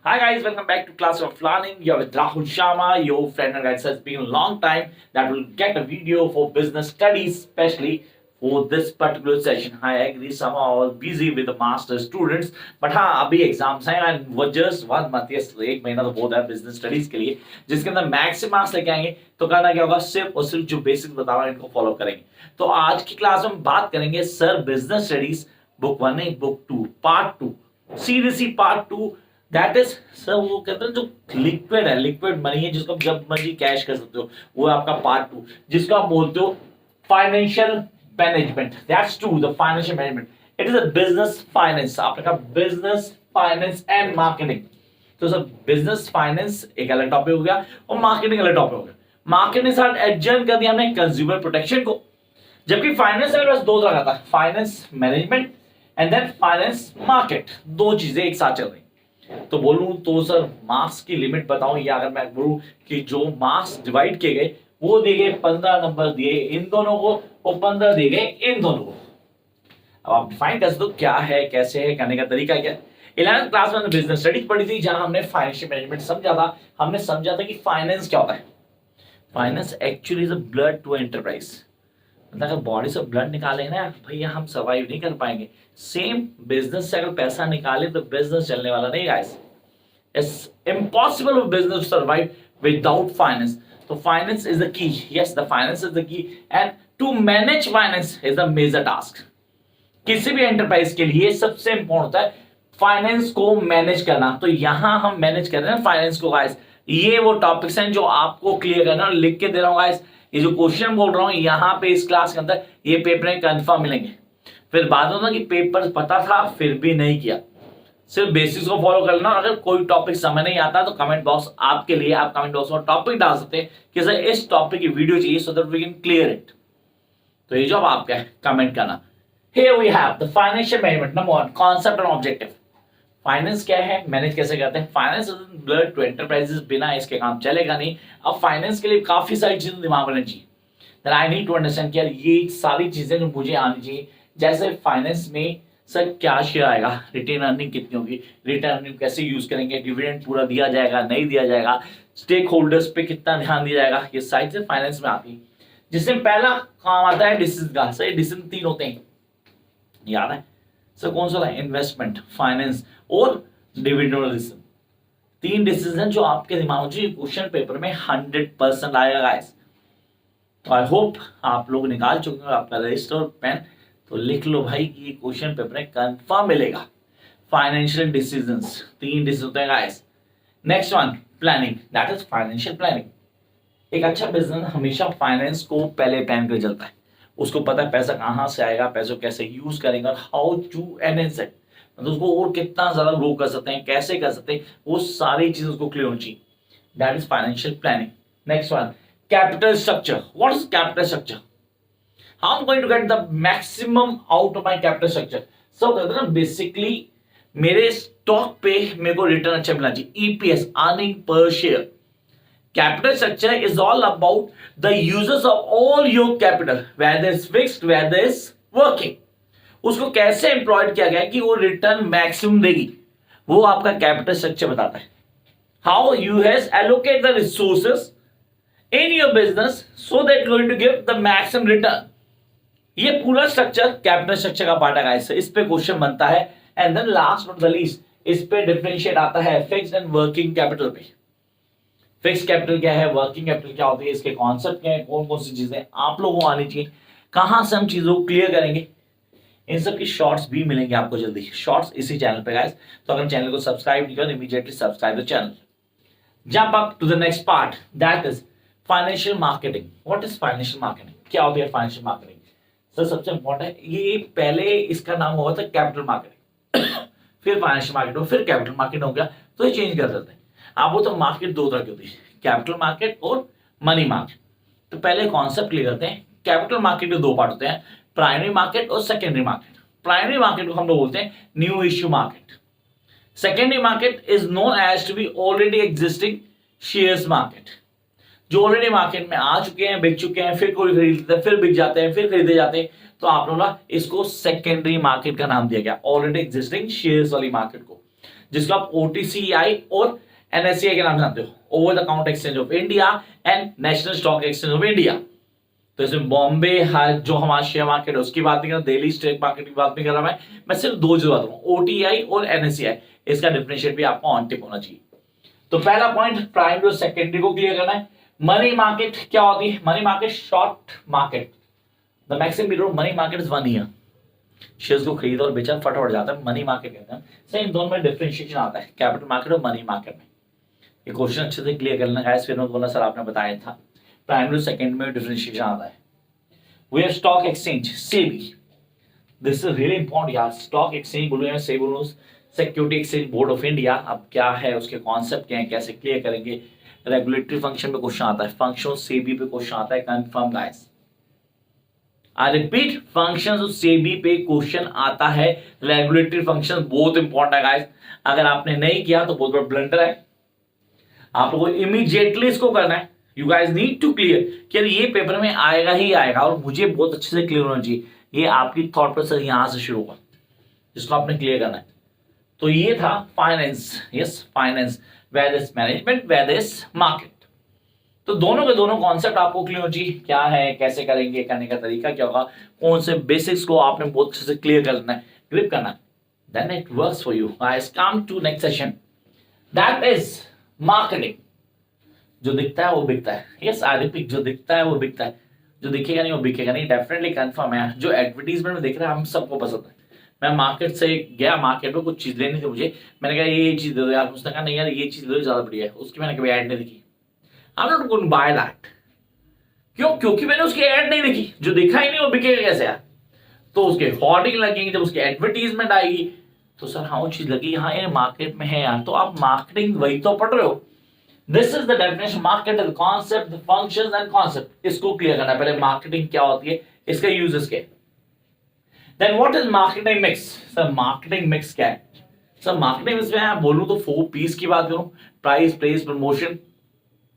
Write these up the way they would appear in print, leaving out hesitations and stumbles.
Hi guys, welcome back to Class of Learning. You're with Rahul Sharma, your friend and guide. It's been a long time that we'll get a video for business studies, especially for this particular session. I agree, some are all busy with the master students, but हाँ अभी exams हैं and वो just 1 month yes एक महीना तो बहुत है business studies के लिए, जिसके अंदर मैक्सिमम मार्क्स लेके आएंगे. तो करना क्या होगा, सिर्फ और सिर्फ जो बेसिक्स बता रहा हूँ इनको फॉलो करेंगे. तो आज की क्लास में बात करेंगे सर बिजनेस स्टडीज बुक 1 नहीं book 2 part 2, seriously part 2. That is sir वो कहते हैं जो लिक्विड है, लिक्विड मनी है जिसको आप जब मर्जी कैश कर सकते हो, वो है आपका पार्ट 2, जिसको आप बोलते हो financial management. That's true, the financial management. It is a business finance. आपने कहा बिजनेस फाइनेंस एंड मार्केटिंग. तो सर बिजनेस फाइनेंस एक अलग टॉपिक हो गया और मार्केटिंग अलग टॉपिक हो गया. मार्केटिंग साथ एडजॉइन कर दिया हमने कंज्यूमर प्रोटेक्शन को, जबकि फाइनेंस में बस दो तरह का था, finance management and then finance market. दो चीजें एक साथ चल रही. तो बोलूं तो सर मार्क्स की लिमिट बताऊं, या अगर मैं बोलूं कि जो मार्क्स डिवाइड किए गए वो दिए गए 15 नंबर दिए इन दोनों को और 15 दिए गए इन दोनों को. अब आप डिफाइन कर सकते हो क्या है, कैसे है, करने का तरीका क्या. 11th क्लास में बिजनेस स्टडीज पढ़ी थी जहां हमने फाइनेंशियल मैनेजमेंट समझा था. हमने समझा था कि फाइनेंस क्या होता है. Finance actually is a blood to enterprise. मतलब अगर बॉडी से ब्लड निकालेंगे ना भैया हम सर्वाइव नहीं कर पाएंगे. सेम बिजनेस से अगर पैसा निकाले तो बिजनेस चलने वाला नहीं guys. It's impossible for business to survive without finance. तो finance is the key. Yes, the finance is the key and to manage finance is the major task. किसी भी एंटरप्राइज के लिए सबसे इंपॉर्टेंट होता है फाइनेंस को मैनेज करना. तो यहां हम मैनेज कर रहे हैं फाइनेंस को गाइस. ये वो टॉपिक्स हैं जो आपको क्लियर करना, लिख के दे रहा हूं गाइस. ये जो क्वेश्चन बोल रहा हूं यहाँ पे इस क्लास के अंदर ये पेपर कंफर्म मिलेंगे. फिर बाद में कि पेपर पता था फिर भी नहीं किया, सिर्फ बेसिक्स को फॉलो कर लेना. अगर कोई टॉपिक समझ नहीं आता तो कमेंट बॉक्स आपके लिए, आप कमेंट बॉक्स में टॉपिक डाल सकते हैं कि सर इस टॉपिक की वीडियो चाहिए so that we can clear it. तो ये जॉब आपका है, कमेंट करना. Here we have the financial management. Number 1, concept and objective. Finance क्या है, मैनेज कैसे करते हैं. Finance is blood to enterprises. बिना इसके काम चलेगा नहीं. अब फाइनेंस के लिए काफी सारी चीजें दिमाग में रहनी चाहिए. That I need to understand कि यार ये सारी चीजें जो मुझे आनी चाहिए. जैसे फाइनेंस में सर क्या शेयर आएगा, रिटेन अर्निंग कितनी होगी, रिटेन अर्निंग कैसे यूज करेंगे, डिविडेंड पूरा दिया जाएगा नहीं दिया जाएगा, स्टेक होल्डर्स पे कितना ध्यान दिया जाएगा. ये सारी चीजें फाइनेंस में आती है. जिसमें पहला काम आता है डिसीजन का. सर डिसीजन 3 होते हैं, याद है सर कौन सा है, इन्वेस्टमेंट, फाइनेंस और डिविडेंड डिसीजन. 3 डिसीजन जो आपके दिमाग में क्वेश्चन पेपर में 100% आएगा गाइस. तो आई होप आप लोग निकाल चुके हो आपका रजिस्टर और पेन. तो लिख लो भाई कि ये क्वेश्चन पेपर में कंफर्म मिलेगा. फाइनेंशियल डिसीजंस 3 डिसीजन होते हैं guys. Next one, planning. That is financial planning. एक अच्छा बिजनेस हमेशा फाइनेंस को पहले प्लान कर चलता है. उसको पता है पैसा कहाँ से आएगा, पैसों कैसे यूज करेंगे, हाउ टू एनहेंस इट, मतलब उसको और कितना ज्यादा ग्रो कर सकते हैं, कैसे कर सकते हैं, वो सारी चीजें उसको क्लियर होनी चाहिए. That is financial planning. Next one, capital structure. What is capital structure? How I am going to get the maximum out of my capital structure. So कहते हैं ना बेसिकली मेरे स्टॉक पे मेरे को रिटर्न अच्छा मिलना चाहिए. EPS, earning per share. Capital structure is all about the uses of all your capital, whether it's fixed, whether it's working. उसको कैसे एम्प्लॉयड किया गया कि वो रिटर्न मैक्सिमम देगी, वो आपका कैपिटल स्ट्रक्चर बताता है. How you has allocate the resources in your business so that going to give the maximum return. ये पूरा स्ट्रक्चर कैपिटल स्ट्रक्चर का पार्ट है गाइस. इस पे क्वेश्चन बनता है. And then last but the least इस पे डिफरेंशिएट आता है फिक्स्ड एंड वर्किंग कैपिटल पे. फिक्स कैपिटल क्या है, वर्किंग कैपिटल क्या होती है, इसके कॉन्सेप्ट क्या है, कौन कौन सी चीजें आप लोगों को आनी चाहिए, कहां से हम चीजों को क्लियर करेंगे. इन सब की शॉर्ट्स भी मिलेंगे आपको जल्दी, शॉर्ट्स इसी चैनल पे गाइस. तो अगर चैनल को सब्सक्राइब नहीं किया immediately subscribe the channel. Jump up to the next part, that is financial marketing. What is financial marketing, क्या होती है फाइनेंशियल मार्केटिंग. सर सबसे इंपॉर्टेंट है, ये पहले इसका नाम हुआ था कैपिटल मार्केटिंग, फिर फाइनेंशियल मार्केट, फिर कैपिटल मार्केट हो गया. तो ये चेंज कर देते हैं. आप वो तो मार्केट 2 तरह की होती है, कैपिटल मार्केट और मनी मार्केट. तो पहले कॉन्सेप्ट क्लियर करते हैं. कैपिटल मार्केट के 2 पार्ट होते हैं, प्राइमरी मार्केट और सेकेंडरी मार्केट. प्राइमरी मार्केट को हम लोग बोलते हैं new issue market. Secondary market is known as to be already existing shares market. जो ऑलरेडी मार्केट में आ चुके हैं, बिक चुके हैं, फिर कोई खरीदते हैं, फिर बिक जाते हैं, फिर खरीदे जाते हैं. तो आप लोग ना इसको सेकेंडरी मार्केट का नाम दिया गया, ऑलरेडी एग्जिस्टिंग शेयर्स वाली मार्केट को. जिसको आप OTCI और NSCI के नाम जानते हो, over the counter exchange of India and national stock exchange of India. तो इसमें बॉम्बे जो हमारा शेयर मार्केट है उसकी बात नहीं कर रहा, दिल्ली स्टॉक मार्केट की बात नहीं कर रहा मैं सिर्फ दो चीज बात करूँ, OTI और NSCI। इसका डिफरेंशिएट भी आपको ऑन टिप होना चाहिए। तो पहला पॉइंट प्राइमरी और सेकेंडरी को क्लियर करना है। मनी मार्केट क्या होती है? Money market short market, the maximum period of money market is 1 year. Shares को खरीदा और बेचा फटाफट जाता है, मनी मार्केट कहते हैं। सही, इन दोनों में डिफरेंशिएशन आता है, कैपिटल मार्केट और मनी मार्केट में। ये क्वेश्चन अच्छे से क्लियर करना है, फिर मैं बोला सर आपने बताया था प्राइमरी और सेकेंडरी में डिफरेंशिएशन आता है। We have stock exchange, SEBI, this is really important यार। स्टॉक एक्सचेंज बोलूँ या सेबी बोलूँ, security exchange board of India, अब क्या है उसके कॉन्सेप्ट क्या है, कैसे क्लियर करेंगे। रेगुलेटरी फंक्शन पे क्वेश्चन आता है, फंक्शन सेबी पे क्वेश्चन आता है, confirm guys. I repeat, function SEBI पे क्वेश्चन आता है। रेगुलेटरी फंक्शन बहुत इंपॉर्टेंट है गाइस, अगर आपने नहीं किया तो बहुत बड़ा ब्लंडर है। आप लोगों को इमीडिएटली इसको करना है। You guys need to clear कि ये पेपर में आएगा ही आएगा, और मुझे बहुत अच्छे से क्लियर होना चाहिए। ये आपकी थॉट प्रोसेस यहां से शुरू होगा, जिसको आपने क्लियर करना है। तो ये था finance, yes finance, where is management, where is market. तो दोनों के दोनों कॉन्सेप्ट आपको क्लियर हो चाहिए, क्या है, कैसे करेंगे, करने का तरीका क्या होगा, कौन से बेसिक्स को आपने बहुत अच्छे से क्लियर करना है, ग्रिप करना है, then it works for you. Guys come to next session, that is marketing. जो दिखता है वो बिकता है, यस आई रिपीट, जो दिखता है वो बिकता है, जो दिखेगा नहीं वो बिकेगा नहीं, डेफिनेटली कंफर्म है। जो एडवर्टीजमेंट में दिख रहा है हम सबको पसंद है। मैं मार्केट से गया, मार्केट में कुछ चीज लेनी थी मुझे, मैंने कहा ये चीज दे दो यार, उसने कहा नहीं यार ये चीज दे दो ज्यादा बढ़िया है, उसकी मैंने कभी ऐड नहीं देखी, I am not going to buy that. क्यों? क्योंकि मैंने उसकी ऐड नहीं देखी, जो दिखा ही नहीं वो बिकेगा कैसे यार। तो उसके होर्डिंग लगेंगे, जब उसकी एडवर्टीजमेंट आएगी तो सर हाँ वो चीज लगी, हाँ ये मार्केट में है यार, तो आप मार्केटिंग वही तो पढ़ रहे हो। This is the definition, market is concept, functions and concept. इसको क्लियर करना है पहले, मार्केटिंग क्या होती है, इसका यूजेस क्या। Then what is marketing mix? Sir marketing mix क्या है? सर मार्केटिंग मिक्स में मैं बोलूं तो 4 पीस की बात करूं, price, place, promotion.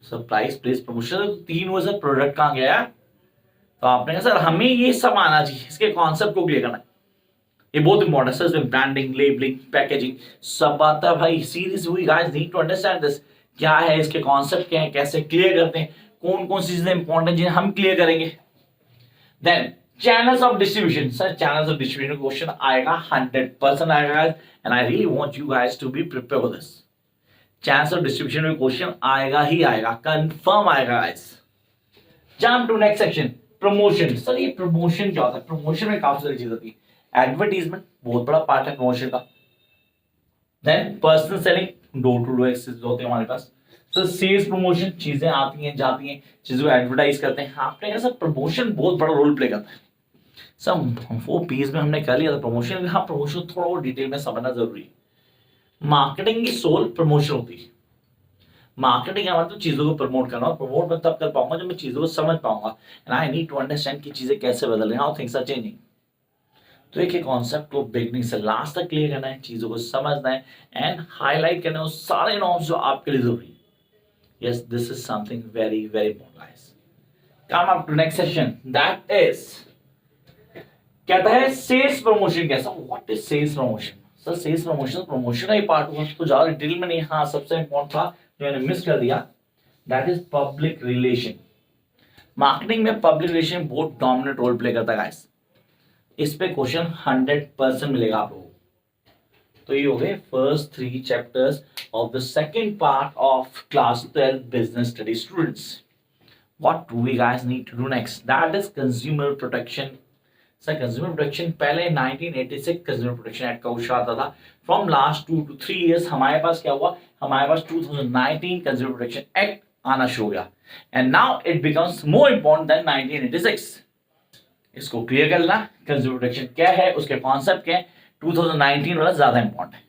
Sir price, place, promotion, तो 3 वो सर प्रोडक्ट कहां गया? तो आपने कहा सर हमें ये सब आना चाहिए, इसके कॉन्सेप्ट को क्लियर करना है, ये बहुत इंपॉर्टेंट है सर। ब्रांडिंग, लेबलिंग, पैकेजिंग, सब आता है भाई। Series we guys need to understand this, क्या है इसके कॉन्सेप्ट क्या है, कैसे क्लियर करते हैं, कौन कौन सी चीजें इंपॉर्टेंट जिन्हें हम क्लियर करेंगे। Then channels of distribution, sir channels of distribution question आएगा, 100% आएगा and I really want you guys to be prepare for this. Channels of distribution में क्वेश्चन आएगा ही आएगा, कंफर्म आएगा guys. Jump to next section, promotion. Sir ये promotion क्या होता है? प्रमोशन में काफी सारी चीज होती है, एडवर्टीजमेंट बहुत बड़ा पार्ट है प्रमोशन का। Then personal selling, door to door access होते हैं हमारे पास। सर सेल्स प्रमोशन, चीजें आती हैं जाती हैं, चीजों को एडवर्टाइज करते हैं। आपने कहा सर प्रमोशन बहुत बड़ा रोल प्ले करता है। सर वो पीस में हमने कर लिया था प्रमोशन, हाँ प्रमोशन थोड़ा और डिटेल में समझना जरूरी है। मार्केटिंग की सोल प्रमोशन होती है। मार्केटिंग का मतलब चीजों को प्रमोट करना, और प्रमोट मैं तब कर पाऊंगा जब मैं चीजों को समझ पाऊंगा, and I need to understand कि चीजें कैसे बदल रही हैं, हाउ थिंग्स आर चेंजिंग। तो एक कॉन्सेप्ट को बिगनिंग से लास्ट तक क्लियर करना है, चीजों को समझना है एंड हाईलाइट करना है वो सारे नॉर्म्स जो आपके लिए जरूरी है। Yes this is something very very important guys. Come up to next session, that is कहता है सेल्स प्रमोशन। कैसा? What is sales promotion? Sir sales promotion, promotion का ही पार्ट हुआ, तो ज्यादा डिटेल में नहीं। हाँ सबसे इंपॉर्टेंट था जो मैंने मिस कर दिया, that is public relation. Marketing में पब्लिक रिलेशन बहुत डोमिनेंट रोल प्ले करता है गाइस। इस पे क्वेश्चन 100% मिलेगा आप लोगों को। तो ये हो गए first 3 chapters of the second part of class 12 business study students. What do we guys need to do next? That is consumer protection. Sir consumer protection पहले 1986 कंज्यूमर प्रोटेक्शन एक्ट का क्वेश्चन आता था। फ्रॉम लास्ट 2 to 3 years हमारे पास क्या हुआ? हमारे पास 2019 consumer protection act आना शुरू हो गया, and now it becomes more important than 1986। इसको क्लियर करना, कंज्यूमर प्रोटेक्शन क्या है, उसके कॉन्सेप्ट क्या है, 2019 वाला ज्यादा इंपॉर्टेंट है।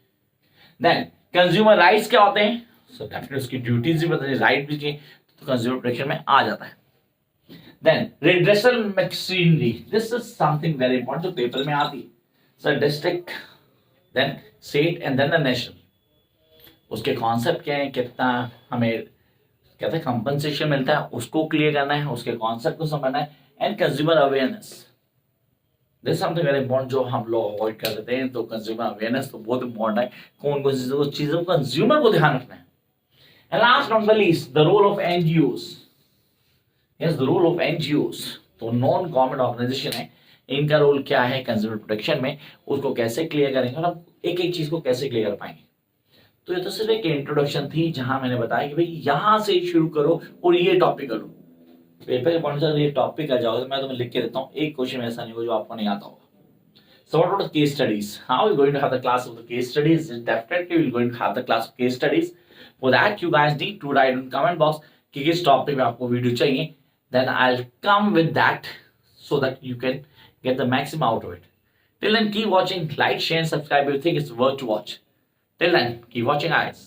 देन कंज्यूमर राइट्स क्या होते हैं? सो डेफिनेटली उसकी ड्यूटीज भी बताइए, राइट भी चाहिए, तो कंज्यूमर प्रोटेक्शन में आ जाता है। Then redressal machinery, this is something very important जो पेपर में आती है। Sir district, then state and then the national, उसके कॉन्सेप्ट क्या है, कितना हमें कहते हैं कंपनसेशन मिलता है, उसको क्लियर करना है, उसके कॉन्सेप्ट को समझना है, and consumer awareness. This something very important जो हम लोग अवॉइड कर देते हैं। तो कंज्यूमर अवेयरनेस तो बहुत इंपॉर्टेंट है, कौन कौन सी चीजों को कंज्यूमर को ध्यान रखना है। And last not the least, the role of NGOs. Yes, the role of NGOs, तो नॉन गवर्नमेंट ऑर्गेनाइजेशन है, इनका रोल क्या है कंज्यूमर प्रोटेक्शन में, उसको कैसे क्लियर करेंगे और हम एक एक चीज को कैसे क्लियर कर पाएंगे। तो ये तो सिर्फ एक इंट्रोडक्शन थी जहां मैंने बताया कि भाई यहां से शुरू करो और ये टॉपिक करो। पेपर के पॉइंट से ये टॉपिक आ जाओगे तो मैं तुम्हें लिख के देता हूँ, एक क्वेश्चन ऐसा नहीं हो जो आपको नहीं आता होगा। So what about the case studies? How are we going to have the class of the case studies? Definitely we're going to have the class of case studies. For that you guys need to write in comment box कि किस topic में आपको video चाहिए, then I'll come with that so that you can get the maximum out of it. Till then keep watching, like, share and subscribe if you think it's worth to watch. Till then keep watching guys.